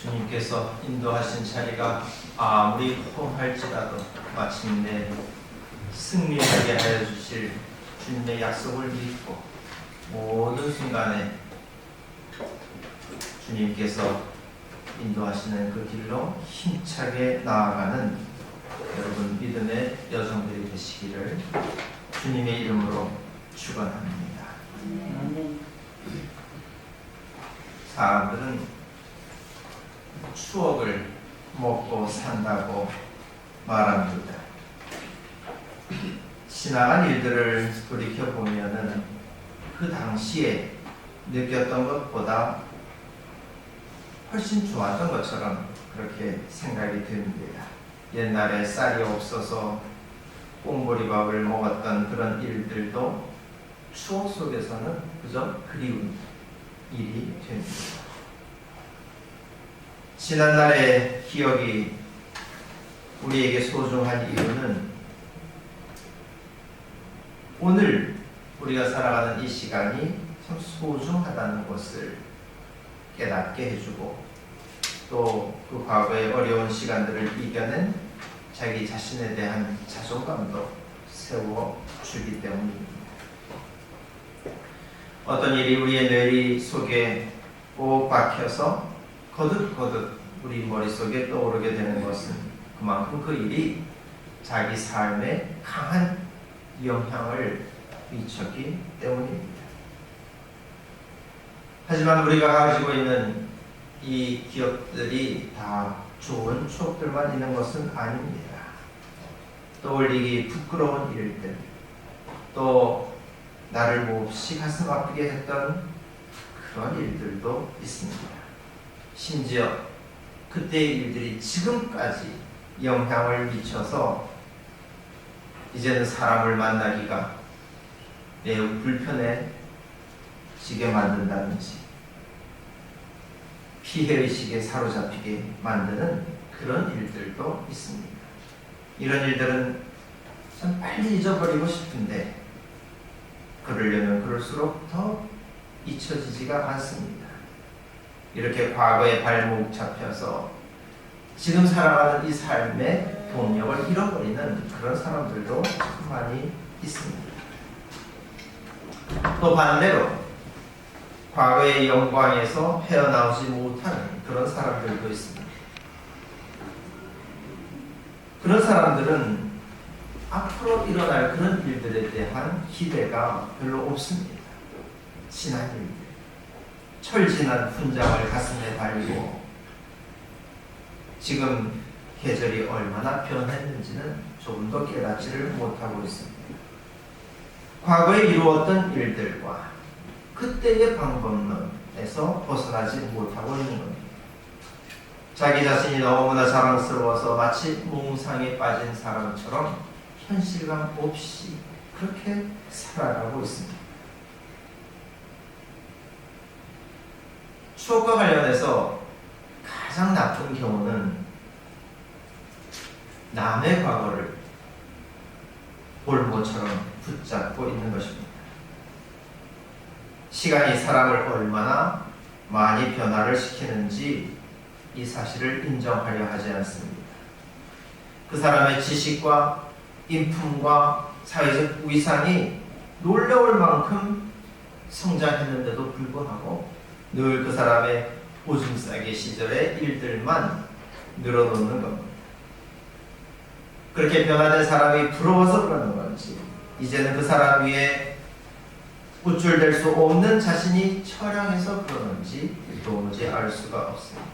주님께서 인도하신 자리가 아무리 험할지라도 마침내 승리하게 하여 주실 주님의 약속을 믿고 모든 순간에 주님께서 인도하시는 그 길로 힘차게 나아가는 여러분 믿음의 여정들이 되시기를 주님의 이름으로 축원합니다. 사람들은 추억을 먹고 산다고 말합니다. 지나간 일들을 돌이켜보면은 그 당시에 느꼈던 것보다 훨씬 좋았던 것처럼 그렇게 생각이 듭니다. 옛날에 쌀이 없어서 꽁보리밥을 먹었던 그런 일들도 추억 속에서는 그저 그리운 일이 됩니다. 지난날의 기억이 우리에게 소중한 이유는 오늘 우리가 살아가는 이 시간이 참 소중하다는 것을 깨닫게 해주고 또 그 과거의 어려운 시간들을 이겨낸 자기 자신에 대한 자존감도 세워주기 때문입니다. 어떤 일이 우리의 뇌리 속에 꼭 박혀서 거듭거듭 우리 머릿속에 떠오르게 되는 것은 그만큼 그 일이 자기 삶에 강한 영향을 미쳤기 때문입니다. 하지만 우리가 가지고 있는 이 기억들이 다 좋은 추억들만 있는 것은 아닙니다. 떠올리기 부끄러운 일들, 또 나를 몹시 가슴 아프게 했던 그런 일들도 있습니다. 심지어 그때의 일들이 지금까지 영향을 미쳐서 이제는 사람을 만나기가 매우 불편해지게 만든다든지 피해의식에 사로잡히게 만드는 그런 일들도 있습니다. 이런 일들은 참 빨리 잊어버리고 싶은데 그러려면 그럴수록 더 잊혀지지가 않습니다. 이렇게 과거에 발목 잡혀서 지금 살아가는 이 삶의 동력을 잃어버리는 그런 사람들도 참 많이 있습니다. 또 반대로 과거의 영광에서 헤어나오지 못하는 그런 사람들도 있습니다. 그런 사람들은 앞으로 일어날 그런 일들에 대한 기대가 별로 없습니다. 지난 일들, 철진한 훈장을 가슴에 달고 지금 계절이 얼마나 변했는지는 조금도 깨닫지를 못하고 있습니다. 과거에 이루었던 일들과 그때의 방법론에서 벗어나지 못하고 있는 겁니다. 자기 자신이 너무나 자랑스러워서 마치 몽상에 빠진 사람처럼 현실감 없이 그렇게 살아가고 있습니다. 추억과 관련해서 가장 나쁜 경우는 남의 과거를 볼모처럼 붙잡고 있는 것입니다. 시간이 사람을 얼마나 많이 변화를 시키는지 이 사실을 인정하려 하지 않습니다. 그 사람의 지식과 인품과 사회적 위상이 놀라울 만큼 성장했는데도 불구하고 늘 그 사람의 오줌 싸개 시절의 일들만 늘어놓는 겁니다. 그렇게 변화된 사람이 부러워서 그러는 건지 이제는 그 사람 위에 우쭐댈 수 없는 자신이 처량해서 그러는지 도무지 알 수가 없습니다.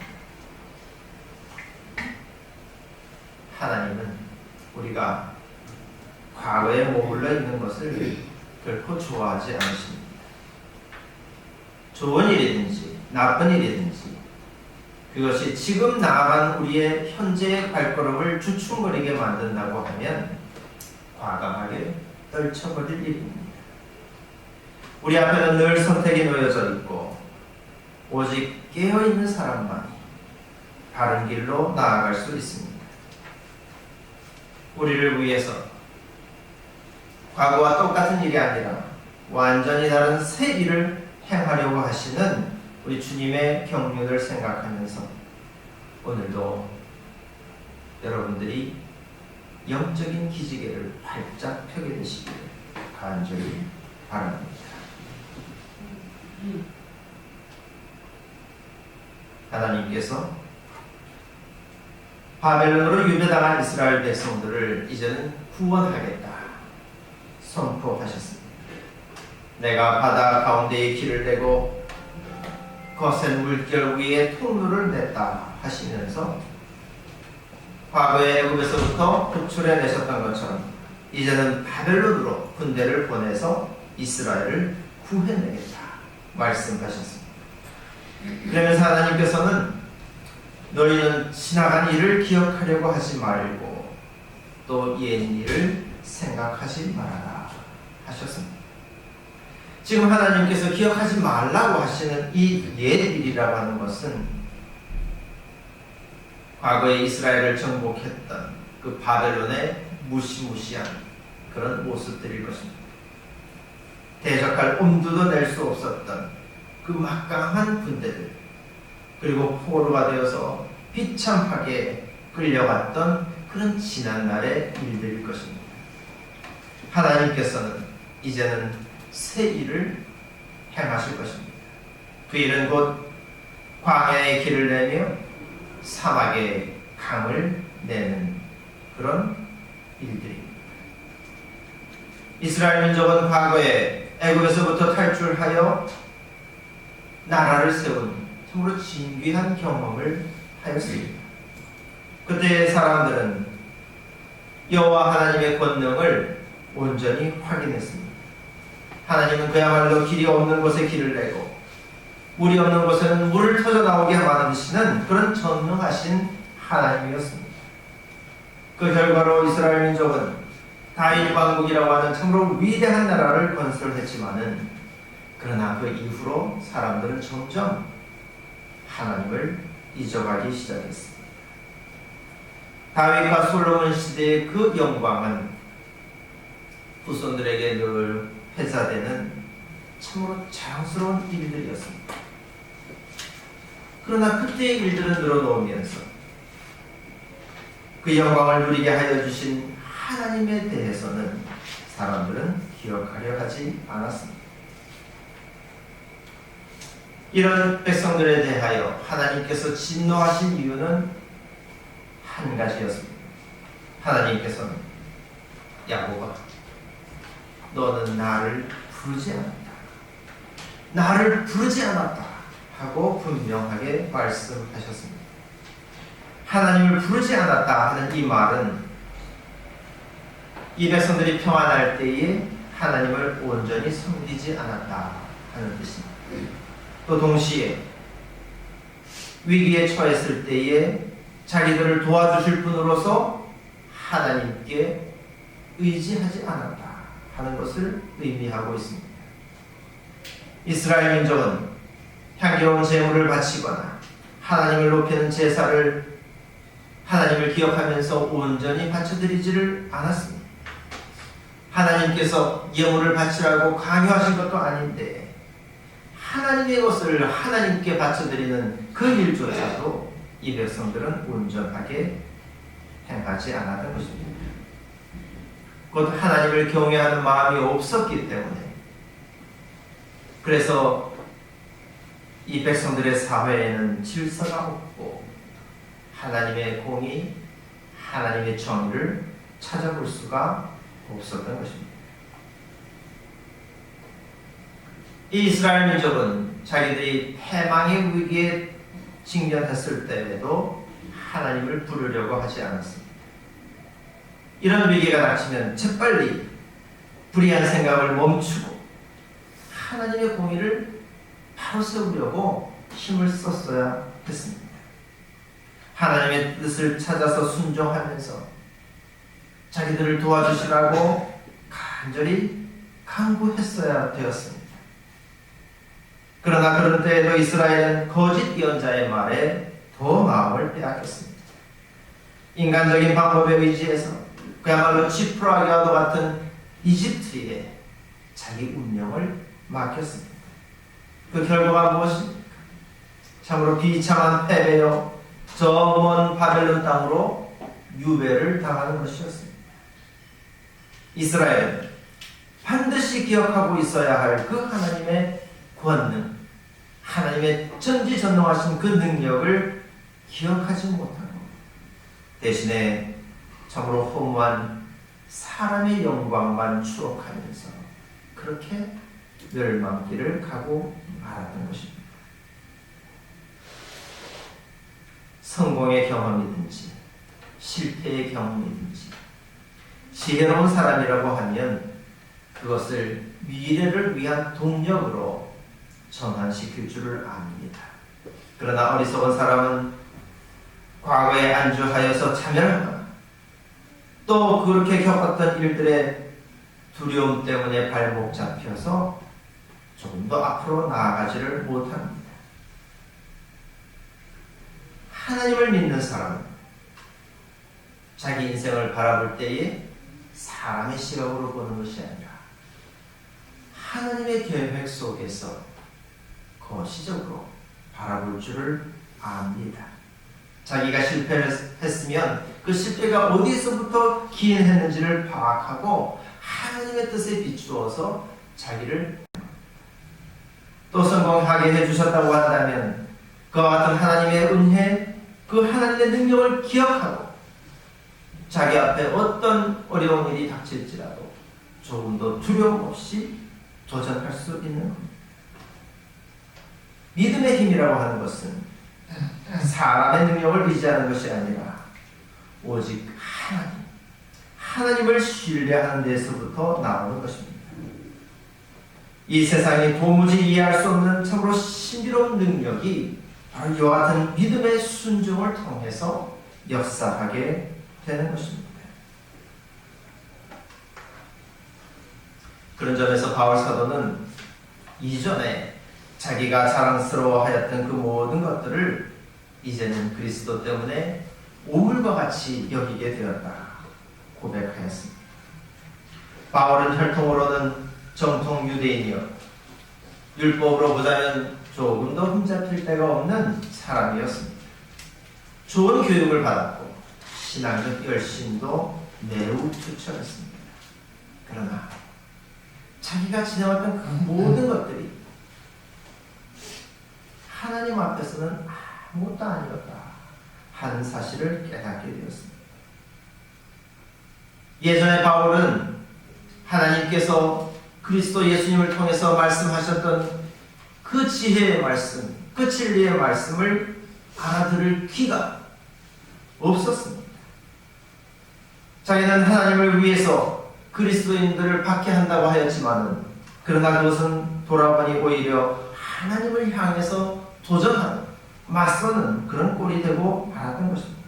하나님은 우리가 과거에 머물러 있는 것을 결코 좋아하지 않으십니다. 좋은 일이든지 나쁜 일이든지 그것이 지금 나아간 우리의 현재의 발걸음을 주춤거리게 만든다고 하면 과감하게 떨쳐버릴 일입니다. 우리 앞에는 늘 선택이 놓여져 있고 오직 깨어있는 사람만이 바른 길로 나아갈 수 있습니다. 우리를 위해서 과거와 똑같은 일이 아니라 완전히 다른 새 일을 행하려고 하시는 우리 주님의 경륜을 생각하면서 오늘도 여러분들이 영적인 기지개를 활짝 펴게 되시기를 간절히 바랍니다. 하나님께서 바벨론으로 유배당한 이스라엘 백성들을 이제는 구원하겠다 선포하셨습니다. 내가 바다 가운데에 길을 내고 거센 물결 위에 통로를 냈다 하시면서 과거의 애굽에서부터 구출해내셨던 것처럼 이제는 바벨론으로 군대를 보내서 이스라엘을 구해내겠다 말씀하셨습니다. 그러면서 하나님께서는 너희는 지나간 일을 기억하려고 하지 말고 또 옛 일을 생각하지 말아라 하셨습니다. 지금 하나님께서 기억하지 말라고 하시는 이 옛 일이라고 하는 것은 과거에 이스라엘을 정복했던 그 바벨론의 무시무시한 그런 모습들일 것입니다. 대적할 엄두도 낼 수 없었던 그 막강한 군대들, 그리고 포로가 되어서 비참하게 끌려갔던 그런 지난날의 일들일 것입니다. 하나님께서는 이제는 새 일을 행하실 것입니다. 그 일은 곧 광야의 길을 내며 사막의 강을 내는 그런 일들입니다. 이스라엘 민족은 과거에 애굽에서부터 탈출하여 나라를 세운 참으로 진귀한 경험을 하였습니다. 그때의 사람들은 여호와 하나님의 권능을 온전히 확인했습니다. 하나님은 그야말로 길이 없는 곳에 길을 내고 물이 없는 곳에는 물을 터져 나오게 만드시는 그런 전능하신 하나님이었습니다. 그 결과로 이스라엘 민족은 다윗 왕국이라고 하는 참으로 위대한 나라를 건설했지만은 그러나 그 이후로 사람들은 점점 하나님을 잊어가기 시작했습니다. 다윗과 솔로몬 시대의 그 영광은 후손들에게 늘 회자되는 참으로 자랑스러운 일들이었습니다. 그러나 그때의 일들은 늘어놓으면서 그 영광을 누리게 하여 주신 하나님에 대해서는 사람들은 기억하려 하지 않았습니다. 이런 백성들에 대하여 하나님께서 진노하신 이유는 한 가지였습니다. 하나님께서는 야곱아, 너는 나를 부르지 않았다. 나를 부르지 않았다 하고 분명하게 말씀하셨습니다. 하나님을 부르지 않았다 하는 이 말은 이 백성들이 평안할 때에 하나님을 온전히 섬기지 않았다 하는 뜻입니다. 또 동시에 위기에 처했을 때에 자기들을 도와주실 분으로서 하나님께 의지하지 않았다 하는 것을 의미하고 있습니다. 이스라엘 민족은 향기로운 제물을 바치거나 하나님을 높이는 제사를 하나님을 기억하면서 온전히 바쳐드리지를 않았습니다. 하나님께서 예물을 바치라고 강요하신 것도 아닌데 하나님의 것을 하나님께 바쳐드리는 그 일조차도 이 백성들은 온전하게 행하지 않았던 것입니다. 곧 하나님을 경외하는 마음이 없었기 때문에 그래서 이 백성들의 사회에는 질서가 없고 하나님의 공의, 하나님의 정의를 찾아볼 수가 없었던 것입니다. 이 이스라엘 민족은 자기들이 패망의 위기에 직면했을 때에도 하나님을 부르려고 하지 않았습니다. 이런 위기가 닥치면 재빨리 불의한 생각을 멈추고 하나님의 공의를 바로 세우려고 힘을 썼어야 했습니다. 하나님의 뜻을 찾아서 순종하면서 자기들을 도와주시라고 간절히 간구했어야 되었습니다. 그러나 그런 때에도 이스라엘은 거짓 예언자의 말에 더 마음을 빼앗겼습니다. 인간적인 방법에 의지해서 그야말로 지푸라기와도 같은 이집트에 자기 운명을 맡겼습니다. 그 결과가 무엇입니까? 참으로 비참한 패배요 저 먼 바벨론 땅으로 유배를 당하는 것이었습니다. 이스라엘은 반드시 기억하고 있어야 할 그 하나님의 권능, 하나님의 전지전능하신 그 능력을 기억하지 못하고 대신에 참으로 허무한 사람의 영광만 추억하면서 그렇게 멸망길을 가고 말았던 것입니다. 성공의 경험이든지 실패의 경험이든지 지혜로운 사람이라고 하면 그것을 미래를 위한 동력으로 전환시킬 줄을 압니다. 그러나 어리석은 사람은 과거에 안주하여서 참여하거나 또 그렇게 겪었던 일들의 두려움 때문에 발목 잡혀서 조금 더 앞으로 나아가지를 못합니다. 하나님을 믿는 사람은 자기 인생을 바라볼 때에 사람의 시각으로 보는 것이 아니라 하나님의 계획 속에서 거시적으로 바라볼 줄을 압니다. 자기가 실패를 했으면 그 실패가 어디서부터 기인했는지를 파악하고 하나님의 뜻에 비추어서 자기를 또 성공하게 해주셨다고 한다면 그와 같은 하나님의 은혜, 그 하나님의 능력을 기억하고 자기 앞에 어떤 어려운 일이 닥칠지라도 조금도 두려움 없이 도전할 수 있는 겁니다. 믿음의 힘이라고 하는 것은 사람의 능력을 의지하는 것이 아니라 오직 하나님을 신뢰하는 데서부터 나오는 것입니다. 이 세상이 도무지 이해할 수 없는 참으로 신비로운 능력이 바로 이와 같은 믿음의 순종을 통해서 역사하게 되는 것입니다. 그런 점에서 바울 사도는 이전에 자기가 자랑스러워하였던 그 모든 것들을 이제는 그리스도 때문에 오물과 같이 여기게 되었다 고백하였습니다. 바울은 혈통으로는 정통 유대인이요 율법으로 보자면 조금도 흠잡힐 데가 없는 사람이었습니다. 좋은 교육을 받았고 신앙적 열심도 매우 투철했습니다. 그러나 자기가 지나왔던 그 모든 것들이 하나님 앞에서는 아무것도 아니었다 하는 사실을 깨닫게 되었습니다. 예전에 바울은 하나님께서 그리스도 예수님을 통해서 말씀하셨던 그 지혜의 말씀, 그 진리의 말씀을 알아들을 귀가 없었습니다. 자기는 하나님을 위해서 그리스도인들을 박해한다고 하였지만은 그러나 그것은 돌아보니 오히려 하나님을 향해서 도전하는, 맞서는 그런 꼴이 되고 말았던 것입니다.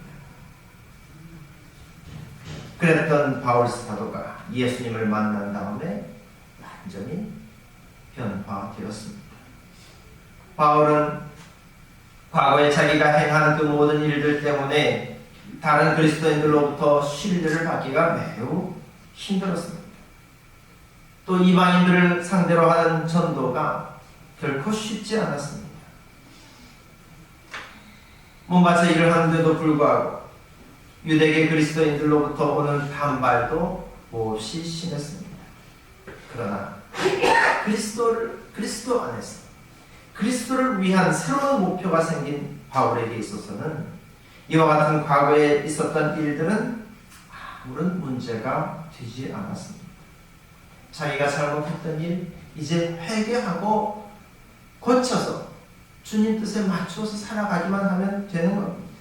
그랬던 바울 사도가 예수님을 만난 다음에 완전히 변화되었습니다. 바울은 과거에 자기가 행한 그 모든 일들 때문에 다른 그리스도인들로부터 신뢰를 받기가 매우 힘들었습니다. 또 이방인들을 상대로 하는 전도가 결코 쉽지 않았습니다. 몸바쳐 일을 하는데도 불구하고 유대계 그리스도인들로부터 오는 반발도 몹시 심했습니다. 그러나 그리스도 안에서 그리스도를 위한 새로운 목표가 생긴 바울에게 있어서는 이와 같은 과거에 있었던 일들은 아무런 문제가 되지 않았습니다. 자기가 잘못했던 일 이제 회개하고 고쳐서 주님 뜻에 맞춰서 살아가기만 하면 되는 겁니다.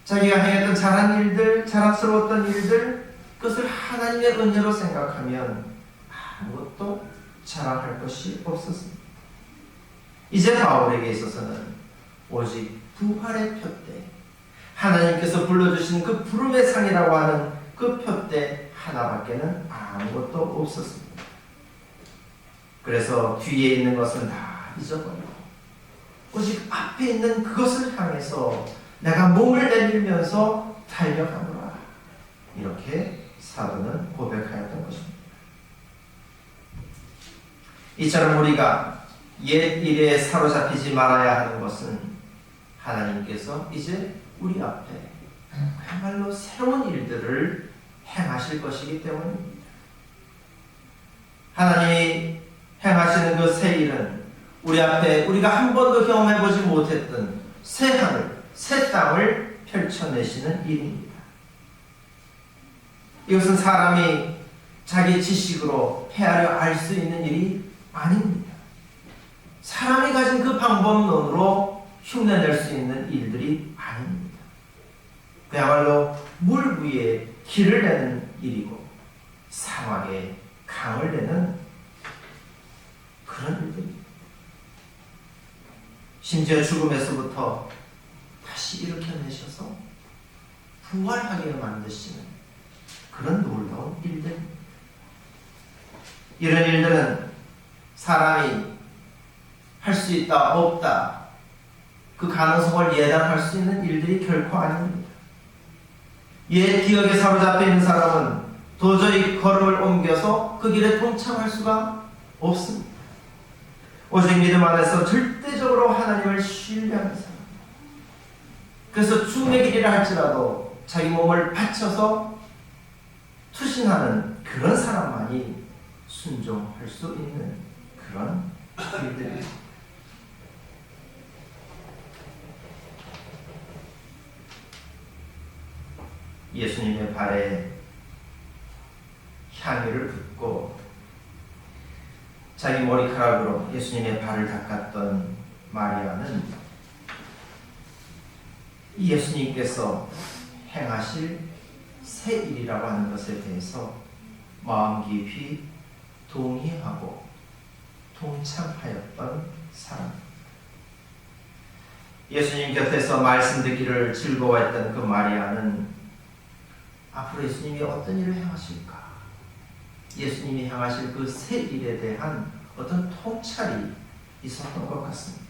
자기가 행했던 잘한 일들, 자랑스러웠던 일들, 그것을 하나님의 은혜로 생각하면 아무것도 자랑할 것이 없었습니다. 이제 바울에게 있어서는 오직 부활의 표대, 하나님께서 불러주신 그 부름의 상이라고 하는 그 표대 하나밖에는 아무것도 없었습니다. 그래서 뒤에 있는 것은 다 잊어버리고 오직 앞에 있는 그것을 향해서 내가 몸을 내밀면서 달려가노라, 이렇게 사도는 고백하였던 것입니다. 이처럼 우리가 옛 일에 사로잡히지 말아야 하는 것은 하나님께서 이제 우리 앞에 그야말로 새로운 일들을 행하실 것이기 때문입니다. 하나님이 행하시는 그 새 일은 우리 앞에 우리가 한 번도 경험해보지 못했던 새 하늘, 새 땅을 펼쳐내시는 일입니다. 이것은 사람이 자기 지식으로 헤아려 알 수 있는 일이 아닙니다. 사람이 가진 그 방법론으로 흉내낼 수 있는 일들이 아닙니다. 그야말로 물 위에 길을 내는 일이고 사막에 강을 내는 그런 일들입니다. 심지어 죽음에서부터 다시 일으켜내셔서 부활하게 만드시는 그런 놀라운 일들입니다. 이런 일들은 사람이 할 수 있다, 없다, 그 가능성을 예단할 수 있는 일들이 결코 아닙니다. 옛 기억에 사로잡혀 있는 사람은 도저히 걸음을 옮겨서 그 길에 동참할 수가 없습니다. 오직 믿음 안에서 절대적으로 하나님을 신뢰하는 사람, 그래서 죽음의 길이라 할지라도 자기 몸을 바쳐서 투신하는 그런 사람만이 순종할 수 있는 그런 일들입니다. 예수님의 발에 향유를 붓고 자기 머리카락으로 예수님의 발을 닦았던 마리아는 예수님께서 행하실 새 일이라고 하는 것에 대해서 마음 깊이 동의하고 동참하였던 사람. 예수님 곁에서 말씀 듣기를 즐거워했던 그 마리아는 앞으로 예수님이 어떤 일을 행하실까? 예수님이 행하실 그 새 일에 대한 어떤 통찰이 있었던 것 같습니다.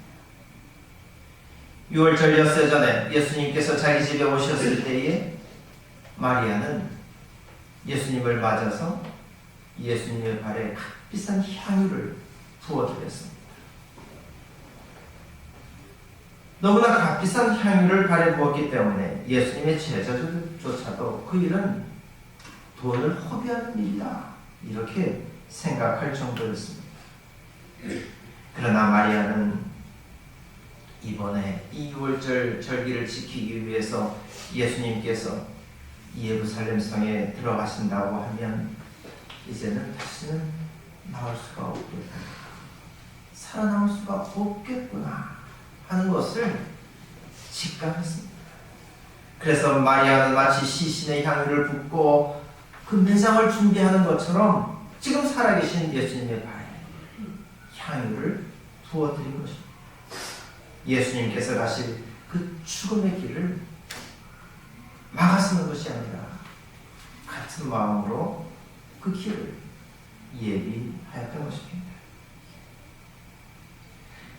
6월절 엿새 전에 예수님께서 자기 집에 오셨을 때에 마리아는 예수님을 맞아서 예수님의 발에 값비싼 향유를 부어드렸습니다. 너무나 값비싼 향유를 발에 부었기 때문에 예수님의 제자들조차도 그 일은 돈을 허비하는 일이다 이렇게 생각할 정도였습니다. 그러나 마리아는 이번에 이 6월절 절기를 지키기 위해서 예수님께서 예루살렘 성에 들어가신다고 하면 이제는 다시는 나올 수가 없겠구나, 살아남을 수가 없겠구나 하는 것을 직감했습니다. 그래서 마리아는 마치 시신의 향유를 붓고 그 매장을 준비하는 것처럼 지금 살아계신 예수님의 발에 향유를 부어드린 것입니다. 예수님께서 가실 그 죽음의 길을 막아서는 것이 아니라 같은 마음으로 그 길을 예비하였던 것입니다.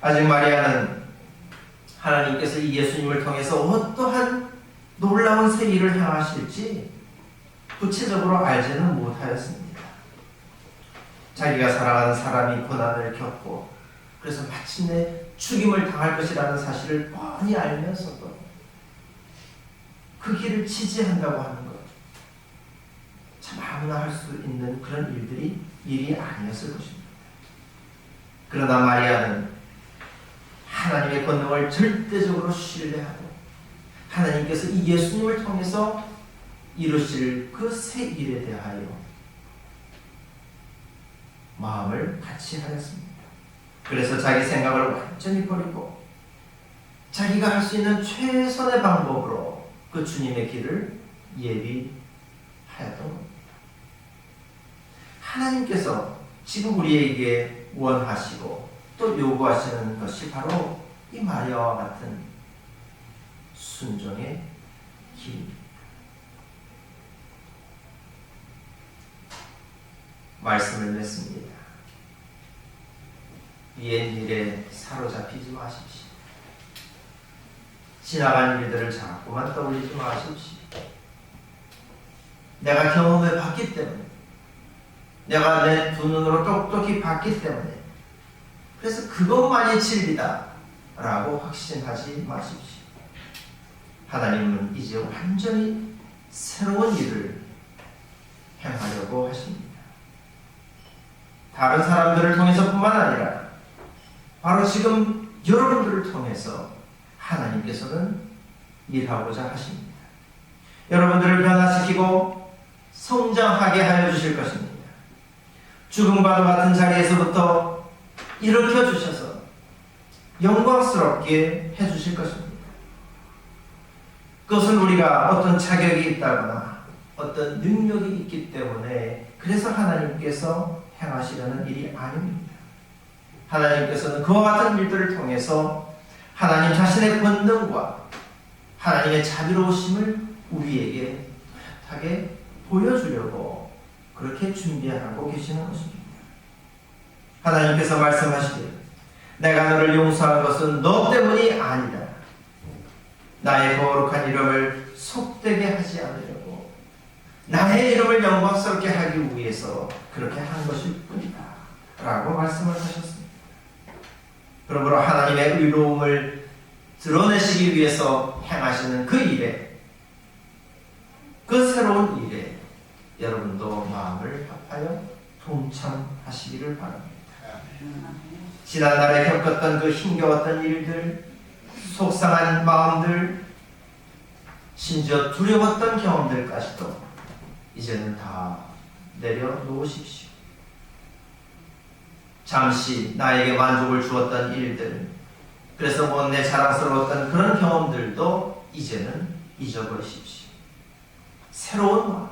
아직 마리아는 하나님께서 이 예수님을 통해서 어떠한 놀라운 새 일을 행하실지 구체적으로 알지는 못하였습니다. 자기가 사랑하는 사람이 고난을 겪고 그래서 마침내 죽임을 당할 것이라는 사실을 뻔히 알면서도 그 길을 지지한다고 하는 것, 참 아무나 할 수 있는 그런 일이 아니었을 것입니다. 그러나 마리아는 하나님의 권능을 절대적으로 신뢰하고 하나님께서 이 예수님을 통해서 이루실 그 새 일에 대하여 마음을 같이 하였습니다. 그래서 자기 생각을 완전히 버리고 자기가 할 수 있는 최선의 방법으로 그 주님의 길을 예비하였던 겁니다. 하나님께서 지금 우리에게 원하시고 또 요구하시는 것이 바로 이 마리아와 같은 순종의 길입니다. 말씀을 맺습니다. 옛 일에 사로잡히지 마십시오. 지나간 일들을 자꾸만 떠올리지 마십시오. 내가 경험해 봤기 때문에, 내가 내 두 눈으로 똑똑히 봤기 때문에, 그래서 그것만이 진리다 라고 확신하지 마십시오. 하나님은 이제 완전히 새로운 일을 행하려고 하십니다. 다른 사람들을 통해서뿐만 아니라 바로 지금 여러분들을 통해서 하나님께서는 일하고자 하십니다. 여러분들을 변화시키고 성장하게 하여 주실 것입니다. 죽음과도 같은 자리에서부터 일으켜 주셔서 영광스럽게 해 주실 것입니다. 그것은 우리가 어떤 자격이 있다거나 어떤 능력이 있기 때문에 그래서 하나님께서 행하시려는 일이 아닙니다. 하나님께서는 그와 같은 일들을 통해서 하나님 자신의 권능과 하나님의 자비로우심을 우리에게 뚜렷하게 보여주려고 그렇게 준비하고 계시는 것입니다. 하나님께서 말씀하시기를 내가 너를 용서한 것은 너 때문이 아니다. 나의 거룩한 이름을 속되게 하지 않으려고 나의 이름을 영광스럽게 하기 위해서 그렇게 한 것일 뿐이다 라고 말씀을 하셨습니다. 그러므로 하나님의 의로움을 드러내시기 위해서 행하시는 그 일에, 그 새로운 일에 여러분도 마음을 합하여 동참하시기를 바랍니다. 지난날에 겪었던 그 힘겨웠던 일들, 속상한 마음들, 심지어 두려웠던 경험들까지도 이제는 다 내려놓으십시오. 잠시 나에게 만족을 주었던 일들, 그래서 못내 자랑스러웠던 그런 경험들도 이제는 잊어버리십시오. 새로운 마음,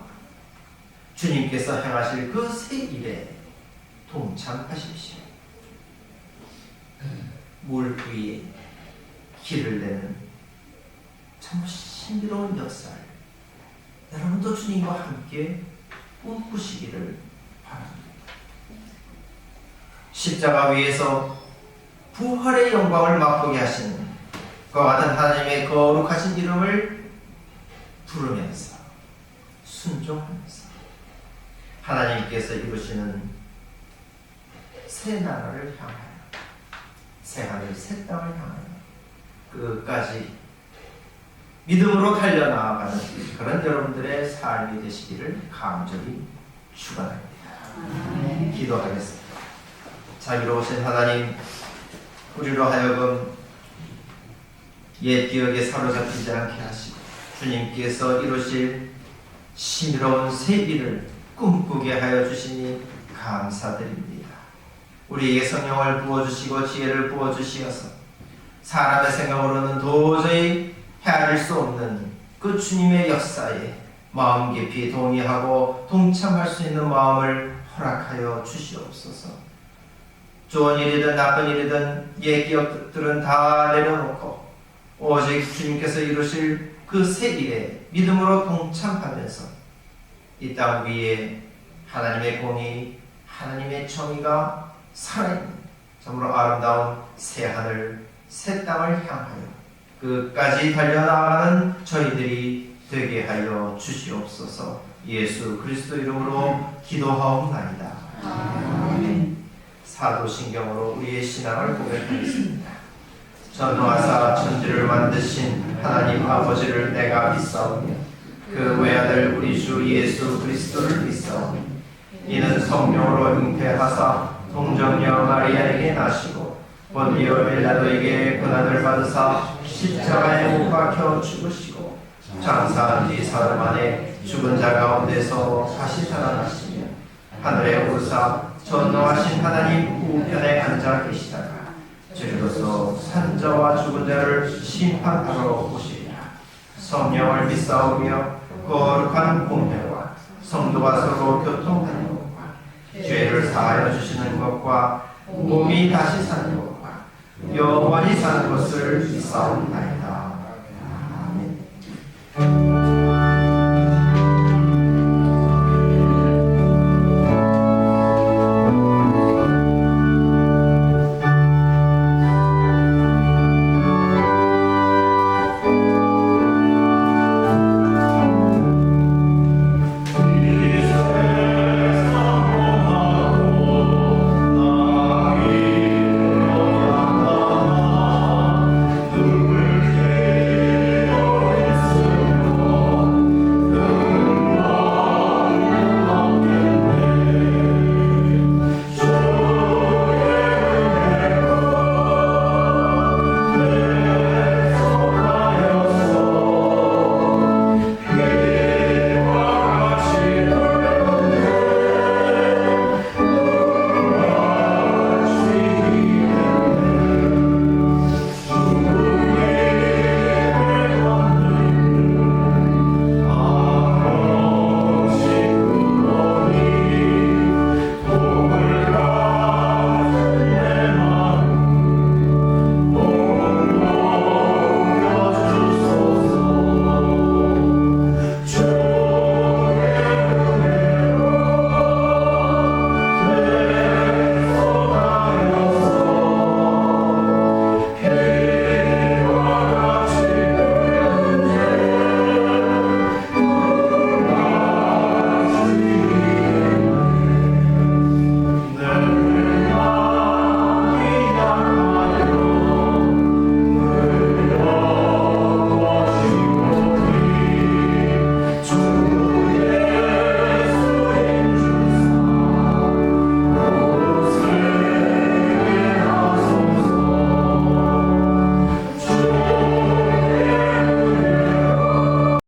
주님께서 행하실 그 새 일에 동참하십시오. 물 위에 길을 내는 참 신비로운 역사를 여러분도 주님과 함께 꿈꾸시기를 바랍니다. 십자가 위에서 부활의 영광을 맛보게 하시는 그와 같은 하나님의 거룩하신 이름을 부르면서 순종하면서 하나님께서 이루시는 새 나라를 향하여, 새 하늘 새 땅을 향하여 끝까지 믿음으로 달려나아가는 그런 여러분들의 삶이 되시기를 간절히 축원합니다. 기도하겠습니다. 자비로우신 하나님, 우리로 하여금 옛 기억에 사로잡히지 않게 하시고 주님께서 이루실 신비로운 새 일을 꿈꾸게 하여 주시니 감사드립니다. 우리에게 성령을 부어주시고 지혜를 부어주시어서 사람의 생각으로는 도저히 헤아릴 수 없는 그 주님의 역사에 마음 깊이 동의하고 동참할 수 있는 마음을 허락하여 주시옵소서. 좋은 일이든 나쁜 일이든 옛 기억들은 다 내려놓고 오직 주님께서 이루실 그 새 일에 믿음으로 동참하면서 이 땅 위에 하나님의 공의, 하나님의 정의가 살아있는 정말로 아름다운 새 하늘, 새 땅을 향하여 끝까지 달려나가는 저희들이 되게 하여 주시옵소서. 예수 그리스도 이름으로 기도하옵나이다. 아멘. 사도신경으로 우리의 신앙을 고백하겠습니다. 전능하사 천지를 만드신 하나님 아버지를 내가 믿사오며 그 외아들 우리 주 예수 그리스도를 믿사오며 이는 성령으로 잉태하사 동정녀 마리아에게 나시고 본디오 빌라도에게 고난을 받으사 십자가에 못 박혀 죽으시고 장사한 뒤 사흘 만에 죽은 자 가운데서 다시 살아나시며 하늘에 오르사 전능하신 하나님 우편에 앉아 계시다가 주로서 산자와 죽은 자를 심판하러 오시리라. 성령을 믿사오며 거룩한 공회와 성도가 서로 교통하는 것과 죄를 사하여 주시는 것과 몸이 다시 사는 것과 영원히 사는 것을 믿사옵나이다. 아멘.